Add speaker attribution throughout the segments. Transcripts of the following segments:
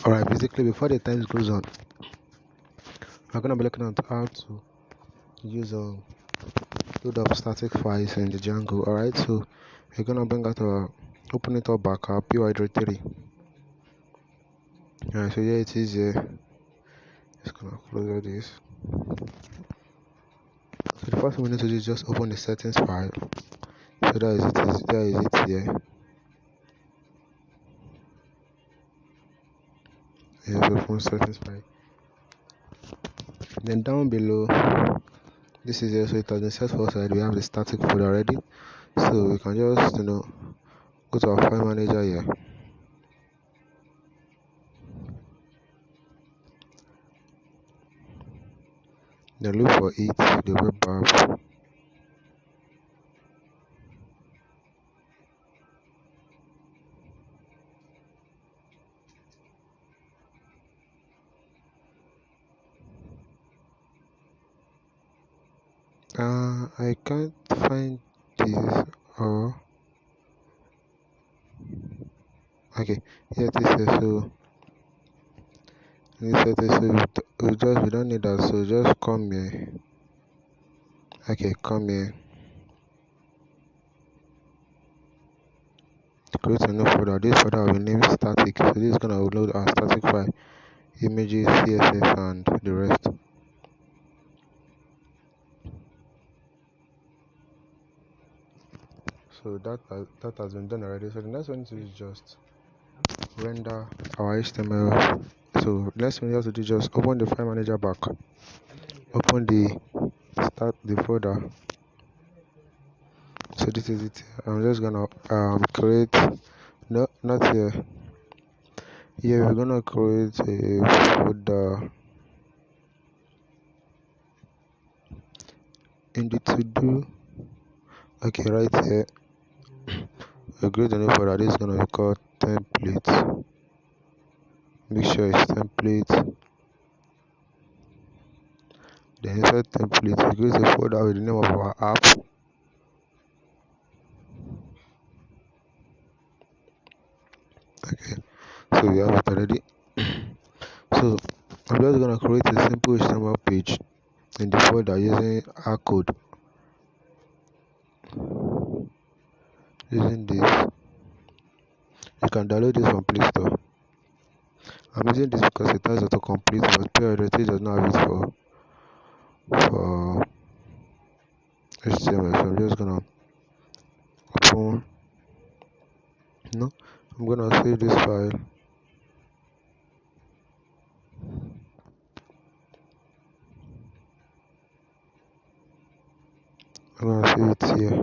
Speaker 1: Alright, basically before the time goes on, we're gonna be looking at how to use load up static files in the Django. Alright, so we're gonna bring out open it up back our PY3. Alright, so here it is here. Just gonna close all this. So the first thing we need to do is just open the settings file. So there is it here. Here's open settings file. Then down below, this is here, so it has been set for side. We have the static folder already. So we can just go to our file manager here. Then look for it, the web app. I can't find this okay, here it is here. So we don't need that, so just come here. Okay, come here, create a new folder. This folder will be named static. So this is gonna load our static file, images, CSS, and the rest. So that has been done already. So the next one is just render our HTML. So the next one you have to do is just open the file manager back, open the folder. So this is it. I'm just gonna create, no, not here. Here we're gonna create a folder in the to do. Okay, right here we create a new folder. This is gonna be called template. Make sure it's template. Then inside template we create a folder with the name of our app. Okay, so we have it already. So I'm just gonna create a simple HTML page in the folder using our code. Using this, you can download this from Play Store. I'm using this because it has autocomplete, but PY3 does not have it for HTML. So I'm just gonna open. No, I'm gonna save this file. I'm gonna save it here.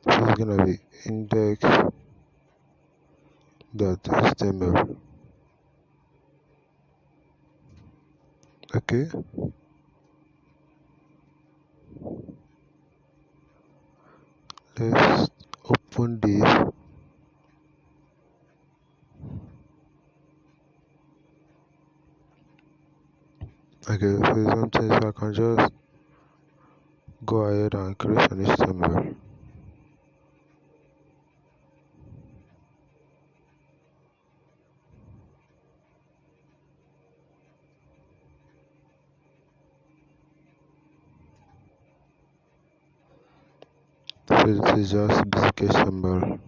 Speaker 1: So it's gonna be index.html. Okay. Let's open this. Okay, so something, so I can just go ahead and create an HTML. So this is just basic HTML.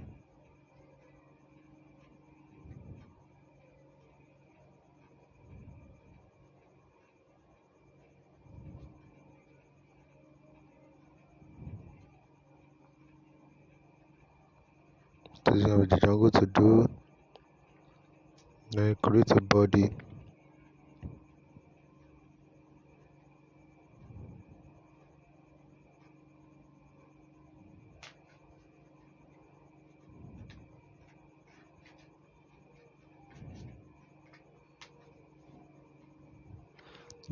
Speaker 1: This is gonna be the Django to do. Then create a body.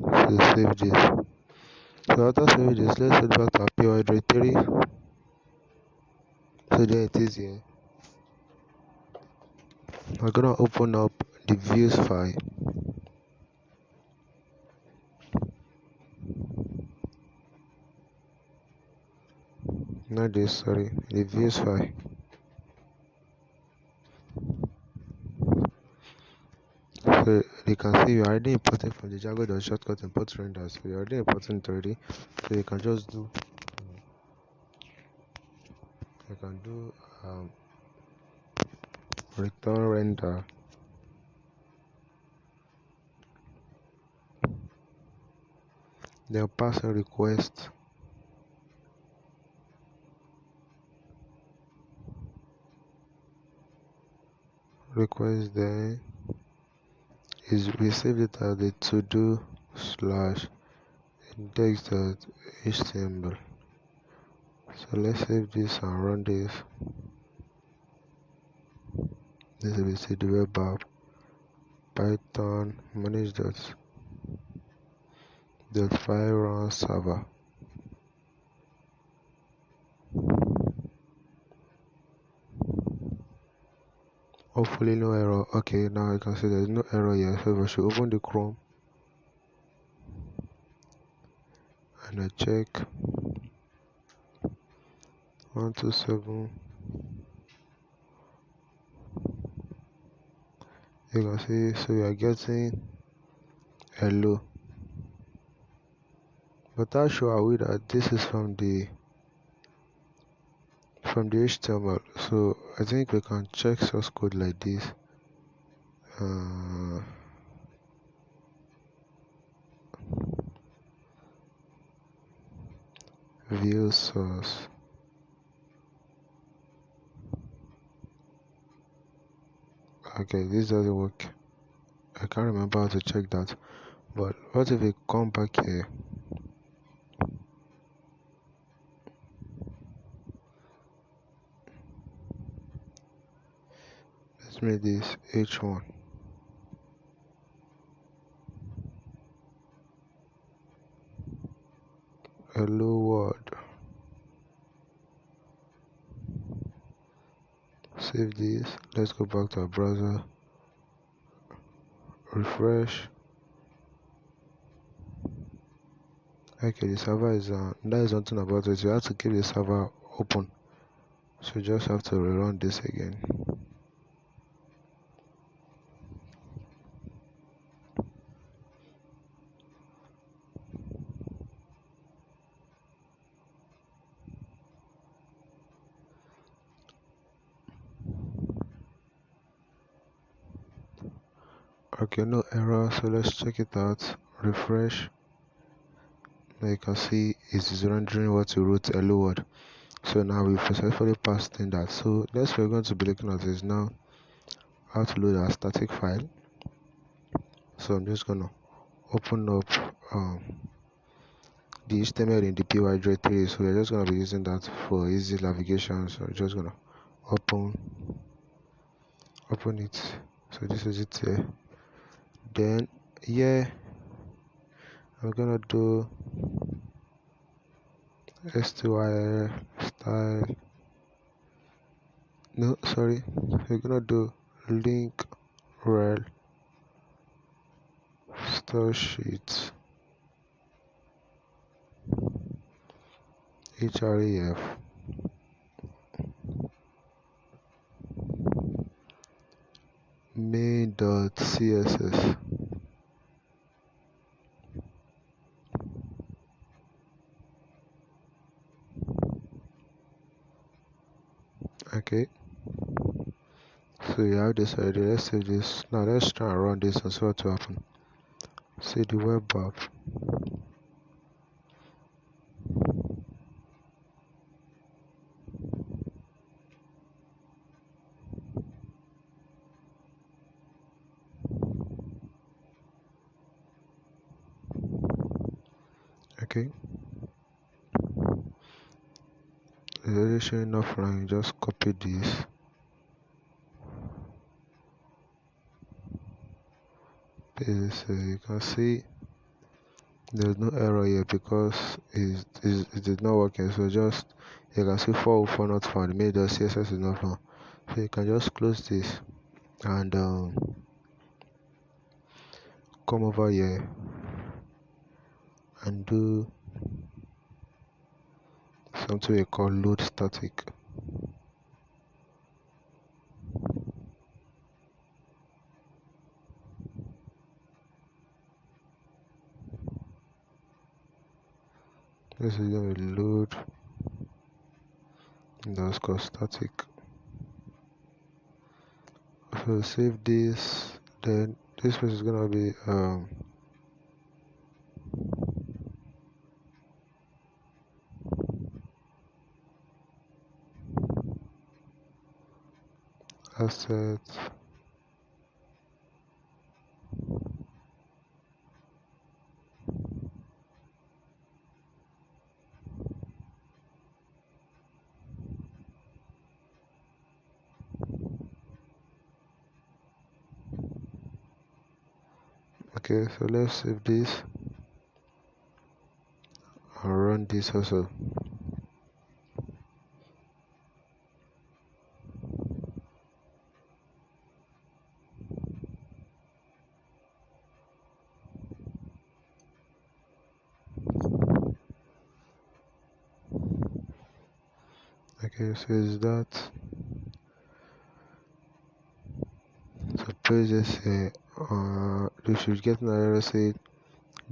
Speaker 1: So save this. So after saving this, let's head back to our PY3. So there it is here. We're gonna open up the views file. not this, sorry, the views file. So you can see you're already importing from the Django shortcut import render. So you're already importing it already. So you can just do return render. Then pass a request. Then is receive it as the to do slash index.html. So let's save this and run this. This is the web app python manage dot file run server. Hopefully no error. Okay, now you can see there's no error here. So I should open the Chrome and I check 127. You can see, so we are getting hello, but how sure are we that this is from the HTML? So I think we can check source code like this. View source. Okay, this doesn't work. I can't remember how to check that. But what if we come back here? Let's make this H1. Hello world. Save this. Let's go back to our browser. Refresh. Okay, the server is on. That is something about it. You have to keep the server open. So you just have to rerun this again. Okay, no error. So let's check it out. Refresh. Now you can see it is rendering what you wrote hello world. So now we've successfully passed in that. So next we're going to be looking at is now how to load our static file. So I'm just gonna open up the HTML in the py directory. So we're just gonna be using that for easy navigation. So I'm just gonna open it. So this is it here. Then here I'm gonna do STYL style. No, sorry. We're gonna do link rel store sheet href main.css. Okay, so you have this already. Let's save this. Now let's try and run this and see what will happen. See the web app. Okay, it's already showing offline. Just copy this. So you can see there's no error here because it is not working. So just you can see 404 not found. Main.css is not found. So you can just close this and come over here and do something we call load static. This is going to load underscore static. So save this, then this is going to be assets. Okay, so let's save this and run this also. Okay, so is that, so praise this here. You should get an error say,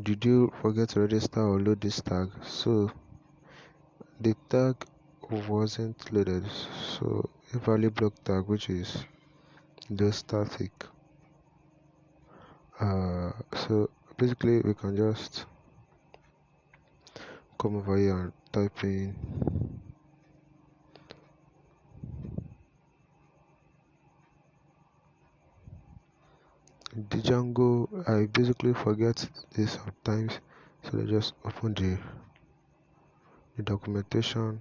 Speaker 1: did you forget to register or load this tag? So the tag wasn't loaded, so a value block tag, which is the static. So basically we can just come over here and type in the Django. I basically forget this sometimes, so I just open the documentation.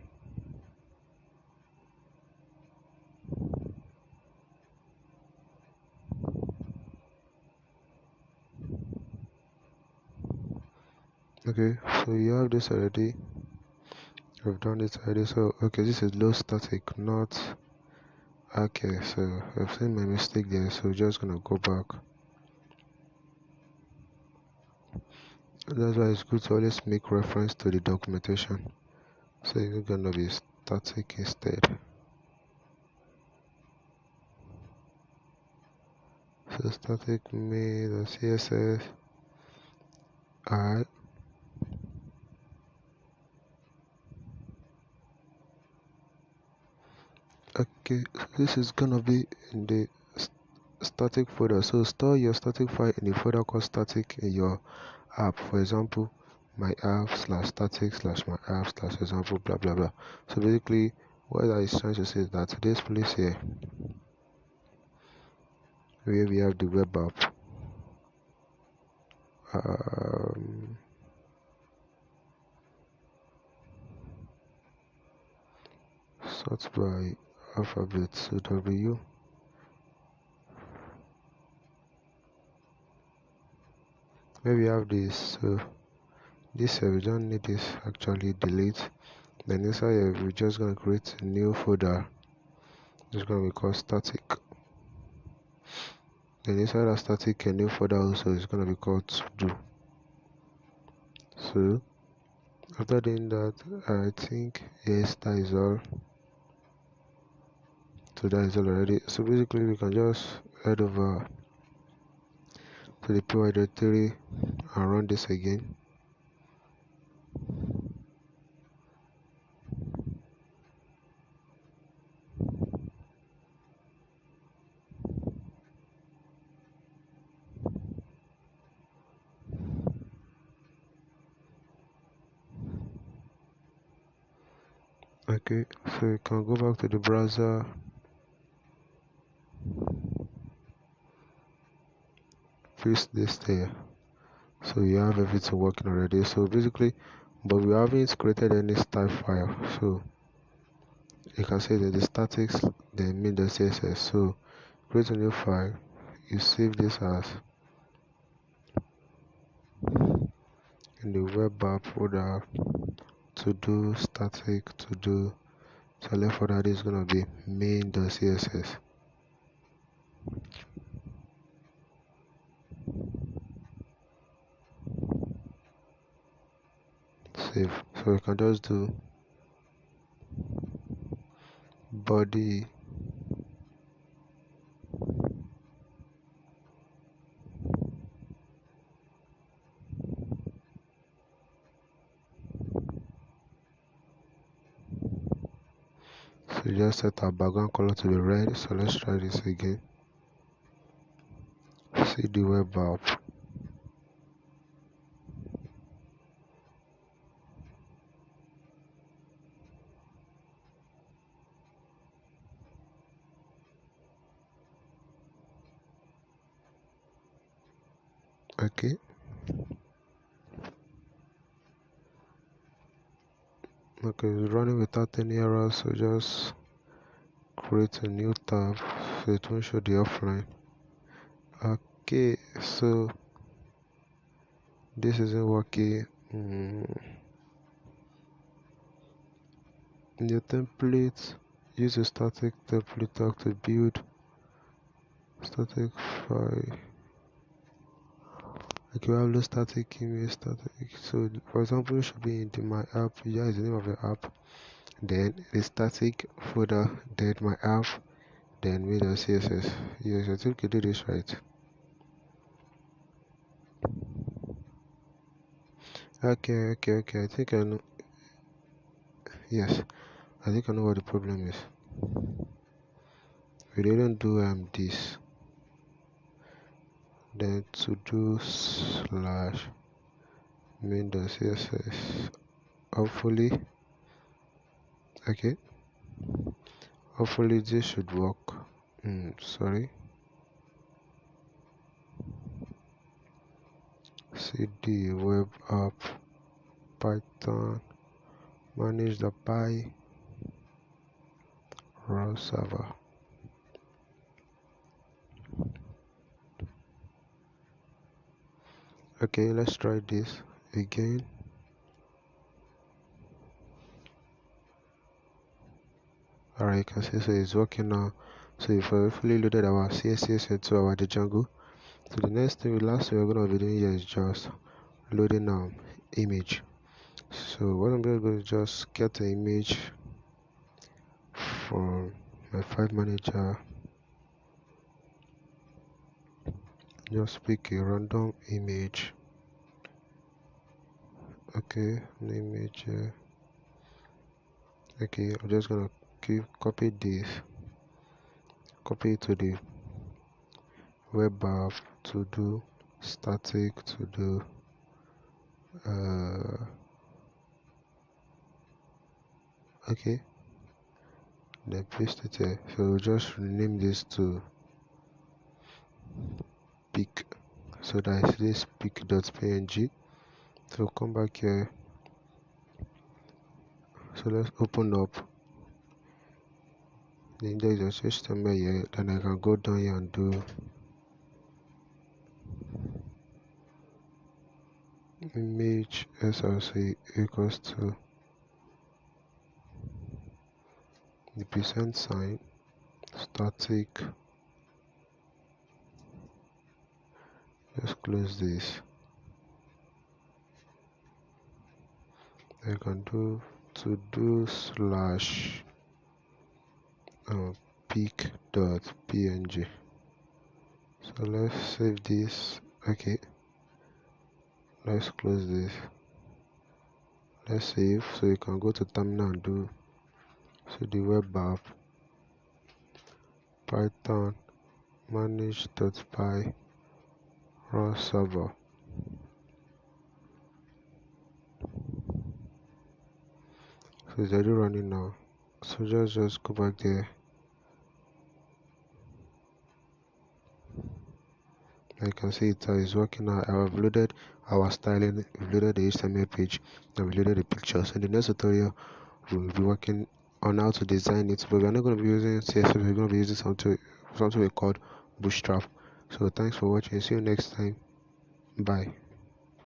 Speaker 1: Okay, so you have this already. I've done it already. So okay, this is low static, not okay. So I've seen my mistake there, so just gonna go back. That's why it's good to always make reference to the documentation. So it's gonna be static instead. So static me the CSS. Alright. Okay, so this is gonna be in the static folder. So store your static file in a folder called static in your app. For example, my app slash static slash my app slash example blah blah blah. So basically what I is trying to say is that this place here where we have the web app, sort by alphabet, so W, where we have this. So this we don't need this, actually delete. Then inside here we're just gonna create a new folder. It's gonna be called static. Then inside that static a new folder also is gonna be called to do. So after doing that, I think yes, that is all. So that is all already. So basically we can just head over to the py directory and run this again. Okay, so you can go back to the browser, paste this there. So you have everything working already. So basically, but we haven't created any style file. So you can say that the statics then mean the CSS. So create a new file. You save this as in the web app folder, to do static, to do. So left for that is gonna be main.css. Save. So you can just do body, so just set our background color to be red. So let's try this again. See the web app. Okay, it's running without any errors, so just create a new tab so it won't show the offline. Okay, so this isn't working. In your template, use a static template tag to build static file. Okay, we have the static image static. So for example, it should be in the my app. Yeah, is the name of the app. Then the static folder, then my app, then with the CSS. Yes, I think you did this right. Okay. I think I know. Yes, I think I know what the problem is. We didn't do this. Then to do slash main the CSS. Hopefully, okay. Hopefully this should work. Sorry. cd web app Python manage the Py raw server. Okay, let's try this again. Alright, you can see so it's working now. So if I fully loaded our CSS into our Django, so the next thing, last thing we're gonna be doing here is just loading image. So what I'm going to do is just get the image from my file manager. Just pick a random image. Okay, an image. Okay, I'm just gonna copy this, copy it to the web app to do static to do okay, then paste it here. So we'll just rename this to pic, so that is this pic.png. So come back here. So let's open up the index of system here. Then I can go down here and do image src equals to the percent sign static. Let's close this. I can do to do slash pic.png. So let's save this. Okay, let's close this. Let's save. So you can go to terminal and do so the web app Python manage.py raw server. So it's already running now. So just go back there. I can see it is working now. I have loaded our styling, we've loaded the HTML page, and we loaded the pictures. In the next tutorial, we'll be working on how to design it, but we're not going to be using CSS, we're going to be using something we called Bootstrap. So thanks for watching. See you next time. Bye.